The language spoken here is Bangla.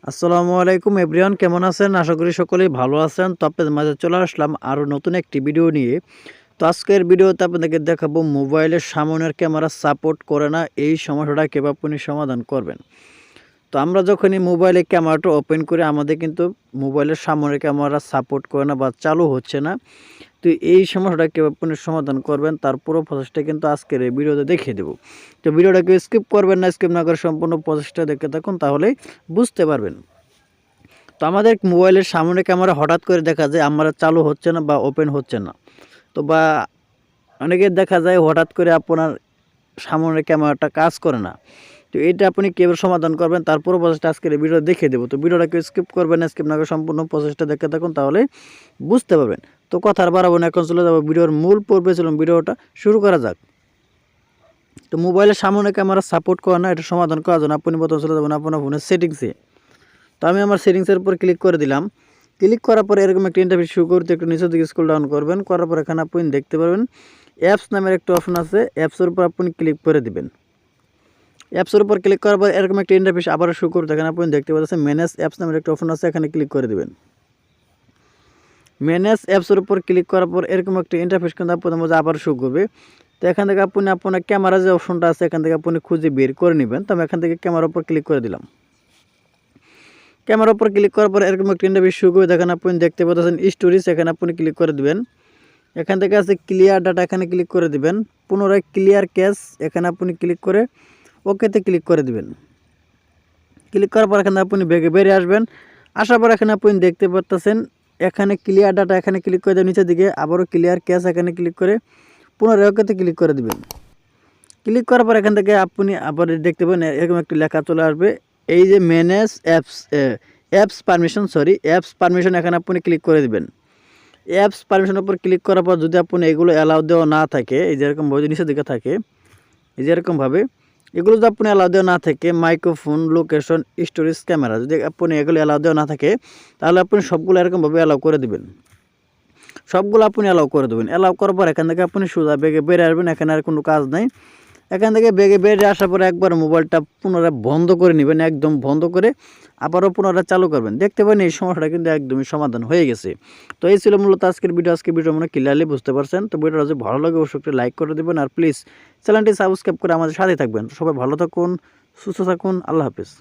আসসালামু আলাইকুম এভরিওয়ান, কেমন আছেন? আশা করি সকলেই ভালো আছেন। তো আপনাদের মাঝে চলে আসলাম আরও নতুন একটি ভিডিও নিয়ে। তো আজকের ভিডিওতে আপনাদেরকে দেখাবো মোবাইলের সামনের ক্যামেরা সাপোর্ট করে না, এই সমস্যাটা কীভাবে আপনি সমাধান করবেন। তো আমরা যখনই মোবাইলে ক্যামেরাটা ওপেন করি আমাদের কিন্তু মোবাইলের সামনের ক্যামেরা সাপোর্ট করে না বা চালু হচ্ছে না। তো এই সমস্যাটা কীভাবে আপনি সমাধান করবেন তার পুরো প্রসেসটা কিন্তু আজকের এই ভিডিওতে দেখিয়ে দেবো। তো ভিডিওটাকে স্কিপ করবেন না, স্কিপ না করে সম্পূর্ণ প্রসেসটা দেখতে থাকুন, তাহলেই বুঝতে পারবেন। তো আমাদের মোবাইলের সামনে ক্যামেরা হঠাৎ করে দেখা যায় আমরা চালু হচ্ছে না বা ওপেন হচ্ছে না। তো বা অনেকের দেখা যায় হঠাৎ করে আপনার সামনের ক্যামেরাটা কাজ করে না। তো এটা আপনি কীভাবে সমাধান করবেন তার পুরো প্রসেসটা আজকের এই ভিডিও দেখিয়ে দেবো। তো ভিডিওটাকে স্কিপ করবেন না, স্কিপ না করে সম্পূর্ণ প্রসেসটা দেখতে থাকুন, তাহলেই বুঝতে পারবেন। তো কথা আর বাড়াবো না, এখন চলে যাবো ভিডিওর মূল পর্বে। চলুন ভিডিওটা শুরু করা যাক। তো মোবাইলের সামনে ক্যামেরা সাপোর্ট করে না, এটা সমাধান করার জন্য আপনি প্রথমে চলে যাবেন আপনার ফোনের সেটিংসে। তো আমি আমার সেটিংসের উপর ক্লিক করে দিলাম। ক্লিক করার পরে এরকম একটা ইন্টারফেস শুরু করতে একটু নিচের দিকে স্ক্রল ডাউন করবেন। করার পর এখানে আপনি দেখতে পারবেন অ্যাপস নামের একটা অপশন আছে, অ্যাপসের উপর আপনি ক্লিক করে দিবেন। অ্যাপসের উপর ক্লিক করার পর এরকম একটা ইন্টারফেস আবারও শুরু করতে এখানে আপনি দেখতে পাচ্ছেন ম্যানেজ অ্যাপস নামের একটা অপশন আছে, এখানে ক্লিক করে দিবেন। ম্যানেজ অ্যাপসের উপর ক্লিক করার পর এরকম একটা ইন্টারফেস কিন্তু আপনাদের মধ্যে আবার শুরু করবে। তো এখান থেকে আপনি আপনার ক্যামেরা যে অপশনটা আছে এখান থেকে আপনি খুঁজে বের করে নেবেন। তো আমি এখান থেকে ক্যামেরার উপর ক্লিক করে দিলাম। ক্যামেরার উপর ক্লিক করার পর এরকম একটা ইন্টারফেস শুরু করে দেখেন আপনি দেখতে পাচ্ছেন স্টোরেজ, এখানে আপনি ক্লিক করে দিবেন। এখান থেকে আছে ক্লিয়ার ডাটা, এখানে ক্লিক করে দিবেন। পুনরায় ক্লিয়ার ক্যাশ, এখানে আপনি ক্লিক করে ওকেতে ক্লিক করে দিবেন। ক্লিক করার পর এখানে আপনি বেরিয়ে আসবেন। আসার পর এখানে আপনি দেখতে পাচ্ছেন এখানে ক্লিয়ার ডাটা, এখানে ক্লিক করে দেবেন। নিচের দিকে আবারও ক্লিয়ার ক্যাশ, এখানে ক্লিক করে পুনরায় ওকেতে ক্লিক করে দিবেন। ক্লিক করার পর এখান থেকে আপনি আবার দেখতে পাবেন এরকম একটি লেখা চলে আসবে, এই যে ম্যানেজ অ্যাপস পারমিশন, এখানে আপনি ক্লিক করে দিবেন। অ্যাপস পারমিশনের উপর ক্লিক করার পর যদি আপনি এগুলো অ্যালাউ দেওয়া না থাকে, এই যে এরকমভাবে নিচের দিকে থাকে, এই যে এরকমভাবে এগুলো যদি আপনি অ্যালাউ দেওয়া না থাকে, মাইক্রোফোন, লোকেশন, স্টোরেজ, ক্যামেরা, যদি আপনি এগুলো অ্যালাউ দেওয়া না থাকে তাহলে আপনি সবগুলো এরকমভাবে অ্যালাউ করে দেবেন। সবগুলো আপনি অ্যালাউ করে দেবেন। অ্যালাউ করার পর এখান থেকে আপনি সোজা বেগে বেরিয়ে আসবেন, এখানে আর কোনো কাজ নাই। এখান থেকে বেগে বেরিয়ে আসার পরে একবার মোবাইলটা পুনরায় বন্ধ করে নেবেন, একদম বন্ধ করে আবারও পুনরায় চালু করবেন। দেখতে পাবেন এই সমস্যাটা কিন্তু একদমই সমাধান হয়ে গেছে। তো এই ছিল মূলত আজকের ভিডিও। আজকের ভিডিও মনে ক্লিয়ারলি বুঝতে পারছেন। তো ভিডিওটা যদি ভালো লাগে অবশ্যই একটা লাইক করে দেবেন, আর প্লিজ চ্যানেলটি সাবস্ক্রাইব করে আমাদের সাথে থাকবেন। সবাই ভালো থাকুন, সুস্থ থাকুন, আল্লাহ হাফিজ।